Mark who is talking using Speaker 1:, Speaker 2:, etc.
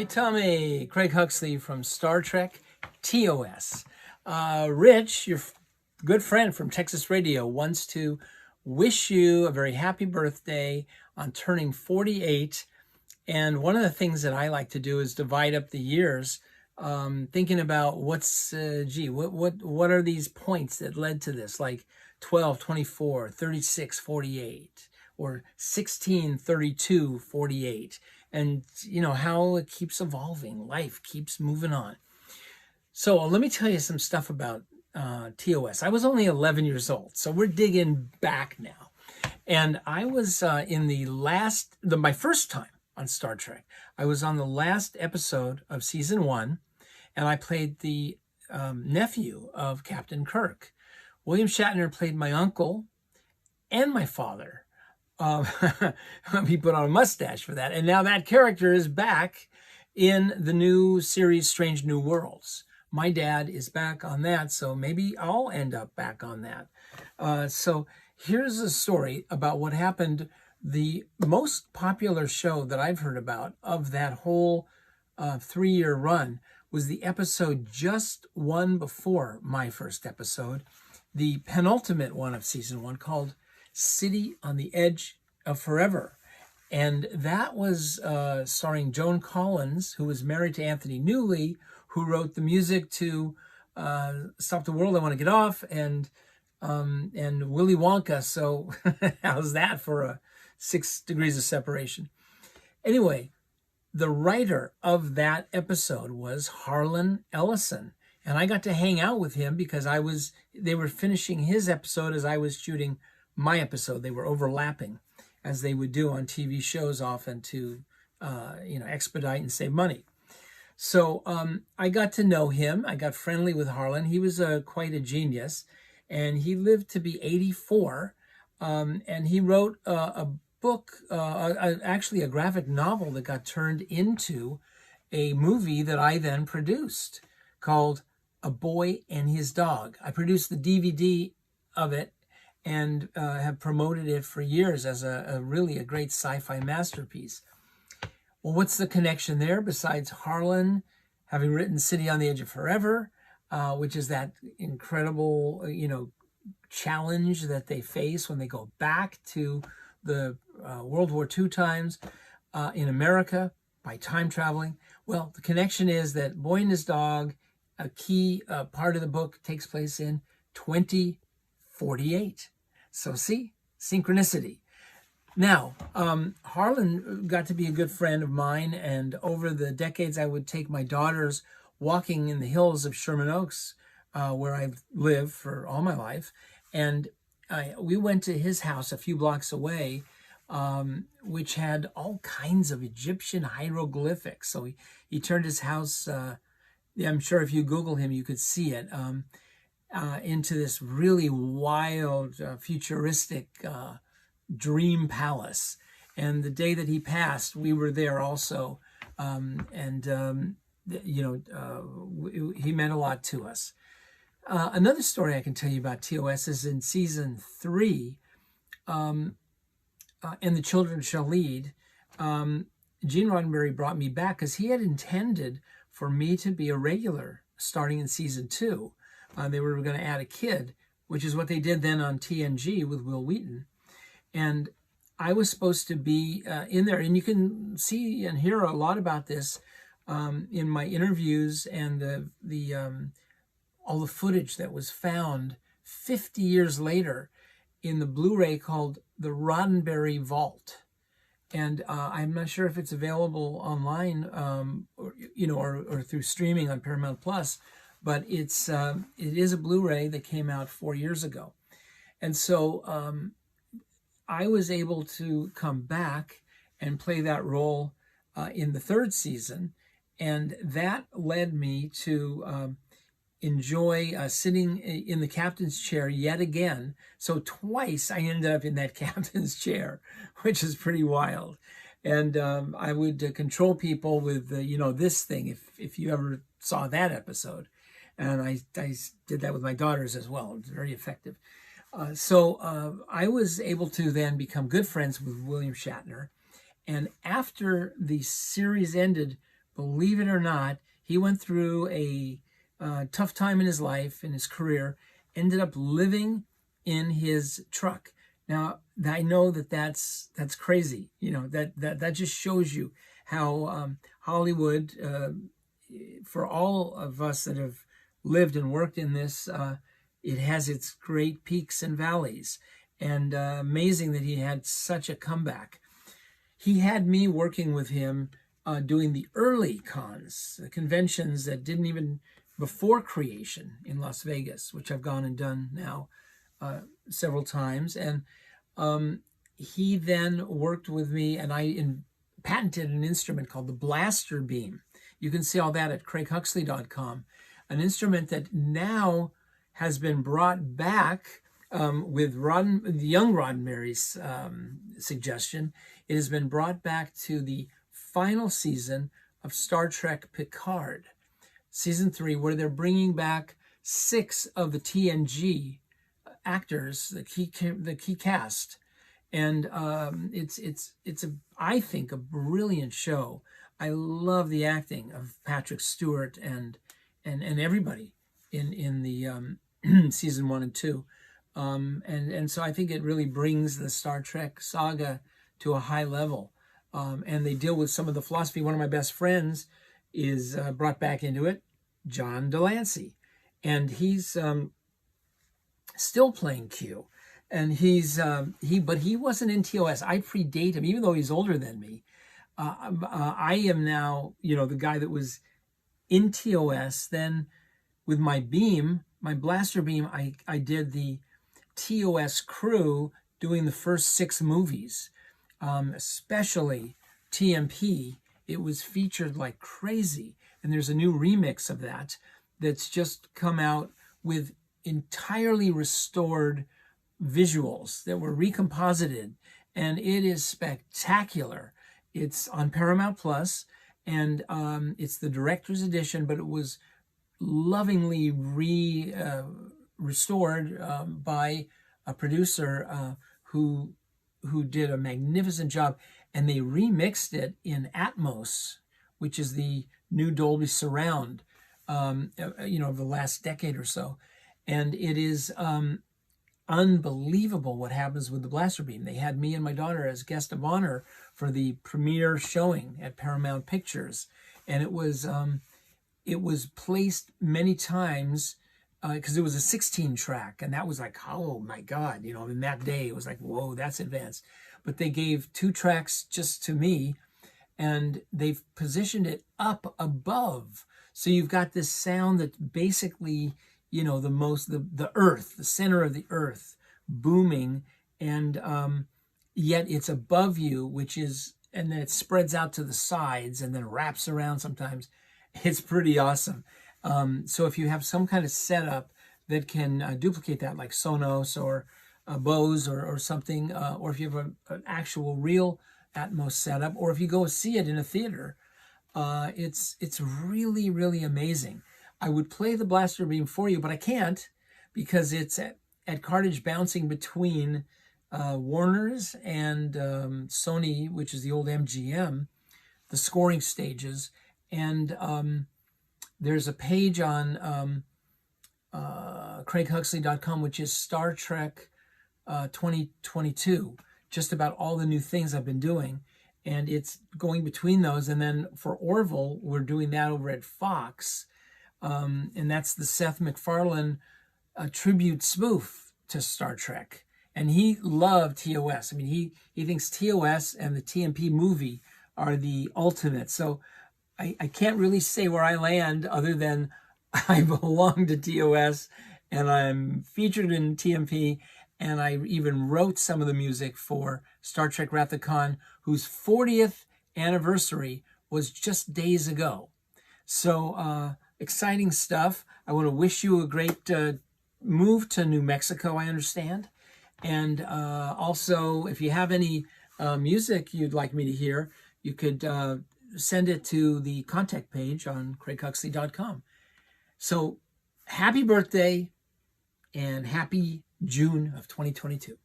Speaker 1: Hey, Tommy. Craig Huxley from Star Trek TOS. Rich, your good friend from Texas Radio, wants to wish you a very happy birthday on turning 48. And one of the things that I like to do is divide up the years, thinking about what are these points that led to this, like 12, 24, 36, 48, or 16, 32, 48. And, how it keeps evolving. Life keeps moving on. So let me tell you some stuff about TOS. I was only 11 years old, so we're digging back now. And I was in my first time on Star Trek. I was on the last episode of season 1, and I played the nephew of Captain Kirk. William Shatner played my uncle and my father. He put on a mustache for that. And now that character is back in the new series, Strange New Worlds. My dad is back on that, so maybe I'll end up back on that. So here's a story about what happened. The most popular show that I've heard about of that whole 3-year run was the episode just one before my first episode, the penultimate one of season 1, called City on the Edge of Forever. And that was starring Joan Collins, who was married to Anthony Newley, who wrote the music to Stop the World, I Want to Get Off, and Willy Wonka. So how's that for 6 degrees of separation? Anyway, the writer of that episode was Harlan Ellison. And I got to hang out with him because they were finishing his episode as I was shooting my episode. They were overlapping, as they would do on TV shows often to, expedite and save money. So I got to know him. I got friendly with Harlan. He was quite a genius, and he lived to be 84. And he wrote a book, actually a graphic novel that got turned into a movie that I then produced called A Boy and His Dog. I produced the DVD of it and have promoted it for years as really a great sci-fi masterpiece. Well, what's the connection there besides Harlan having written City on the Edge of Forever, which is that incredible, challenge that they face when they go back to the World War II times in America by time traveling? Well, the connection is that Boy and His Dog, a key part of the book, takes place in 2048. So see, synchronicity. Now, Harlan got to be a good friend of mine, and over the decades, I would take my daughters walking in the hills of Sherman Oaks, where I've lived for all my life. And we went to his house a few blocks away, which had all kinds of Egyptian hieroglyphics. So he turned his house, I'm sure if you Google him, you could see it, into this really wild, futuristic dream palace. And the day that he passed, we were there also. He meant a lot to us. Another story I can tell you about TOS is in season 3, And the Children Shall Lead. Gene Roddenberry brought me back because he had intended for me to be a regular starting in season 2. They were going to add a kid, which is what they did then on TNG with Will Wheaton. And I was supposed to be in there. And you can see and hear a lot about this in my interviews and all the footage that was found 50 years later in the Blu-ray called the Roddenberry Vault. And I'm not sure if it's available online or through streaming on Paramount Plus. But it is a Blu-ray that came out 4 years ago. And so I was able to come back and play that role in the 3rd season. And that led me to enjoy sitting in the captain's chair yet again. So twice I ended up in that captain's chair, which is pretty wild. And I would control people with, this thing, if you ever saw that episode. And I did that with my daughters as well. It was very effective. So I was able to then become good friends with William Shatner. And after the series ended believe it or not, he went through a tough time in his life, in his career, ended up living in his truck. Now, I know that's crazy. That just shows you how Hollywood, for all of us that have lived and worked in this, it has its great peaks and valleys. And amazing that he had such a comeback. He had me working with him doing the early cons, the conventions that didn't even before creation in Las Vegas, which I've gone and done now several times. And he then worked with me, and I patented an instrument called the blaster beam. You can see all that at craighuxley.com. An instrument that now has been brought back with young Roddenberry's suggestion. It has been brought back to the final season of Star Trek Picard, season 3, where they're bringing back 6 of the TNG actors, the key cast, and it's I think a brilliant show. I love the acting of Patrick Stewart and everybody in the season 1 and 2, and so I think it really brings the Star Trek saga to a high level, and they deal with some of the philosophy. One of my best friends is brought back into it, John Delancey, and he's still playing Q, and but he wasn't in TOS. I predate him, even though he's older than me. I am now, the guy that was in TOS. Then with my beam, my blaster beam, I did the TOS crew doing the first 6 movies, especially TMP. It was featured like crazy, and there's a new remix of that that's just come out with entirely restored visuals that were recomposited, and it is spectacular. It's on Paramount Plus, and it's the director's edition, but it was lovingly restored by a producer who did a magnificent job, and they remixed it in Atmos, which is the new Dolby Surround, of the last decade or so. And it is unbelievable what happens with the blaster beam. They had me and my daughter as guest of honor for the premiere showing at Paramount Pictures, and it was placed many times because it was a 16 track, and that was like, oh my God, in that day it was like, whoa, that's advanced. But they gave 2 tracks just to me, and they've positioned it up above, so you've got this sound that basically, the earth, the center of the earth, booming, and yet it's above you, and then it spreads out to the sides and then wraps around sometimes. It's pretty awesome. So if you have some kind of setup that can duplicate that, like Sonos or Bose or something, or if you have an actual real Atmos setup, or if you go see it in a theater, it's really, really amazing. I would play the blaster beam for you, but I can't because it's at cartridge bouncing between Warner's and Sony, which is the old MGM, the scoring stages. And there's a page on craighuxley.com, which is Star Trek 2022, just about all the new things I've been doing. And it's going between those. And then for Orville, we're doing that over at Fox. And that's the Seth MacFarlane tribute spoof to Star Trek. And he loved TOS. I mean, he thinks TOS and the TMP movie are the ultimate. So I can't really say where I land other than I belong to TOS and I'm featured in TMP, and I even wrote some of the music for Star Trek Wrath of Khan, whose 40th anniversary was just days ago. So exciting stuff. I want to wish you a great move to New Mexico, I understand. And also, if you have any music you'd like me to hear, you could send it to the contact page on craighuxley.com. So happy birthday and happy June of 2022.